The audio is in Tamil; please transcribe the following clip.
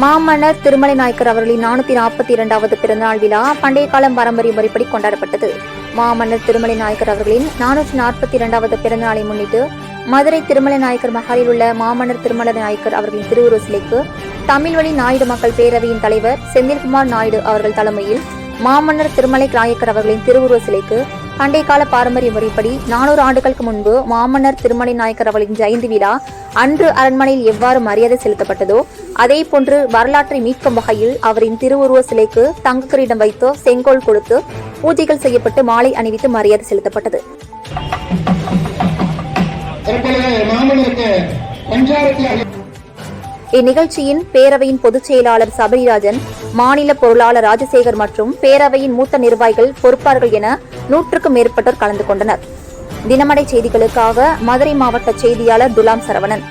மாமன்னர் திருமலை நாயக்கர் அவர்களின் 442வது பிறந்தநாள் விழா பண்டைய காலம் பாரம்பரிய முறைப்படி கொண்டாடப்பட்டது. மாமன்னர் திருமலை நாயக்கர் அவர்களின் 442வது பிறந்தநாளை முன்னிட்டு மதுரை திருமலை நாயக்கர் மகாலில் உள்ள மாமன்னர் திருமலை நாயக்கர் அவர்களின் திருவுருவ சிலைக்கு தமிழ்வழி நாயுடு மக்கள் பேரவையின் தலைவர் செந்தில்குமார் நாயுடு அவர்கள் தலைமையில் மாமன்னர் திருமலை நாயக்கர் அவர்களின் திருவுருவ சிலைக்கு பண்டைய கால பாரம்பரிய முறைப்படி 400 ஆண்டுகளுக்கு முன்பு மாமன்னர் திருமலை நாயக்கர் அவர்களின் ஜெயந்தி விழா அன்று அரண்மனையில் எவ்வாறு மரியாதை செலுத்தப்பட்டதோ அதே போன்று வரலாற்றை மீட்கும் வகையில் அவரின் திருவுருவ சிலைக்கு தங்க கிரீடம் வைத்து செங்கோல் கொடுத்து பூஜைகள் செய்யப்பட்டு மாலை அணிவித்து மரியாதை செலுத்தப்பட்டது. இந்நிகழ்ச்சியின் பேரவையின் பொதுச் செயலாளர் சபரிராஜன், மாநில பொருளாளர் ராஜசேகர் மற்றும் பேரவையின் மூத்த நிர்வாகிகள், பொறுப்பாளர்கள் என 100க்கும் மேற்பட்டோர் கலந்து கொண்டனர். தினமடை செய்திகளுக்காக மதுரை மாவட்ட செய்தியாளர் துலாம் சரவணன்.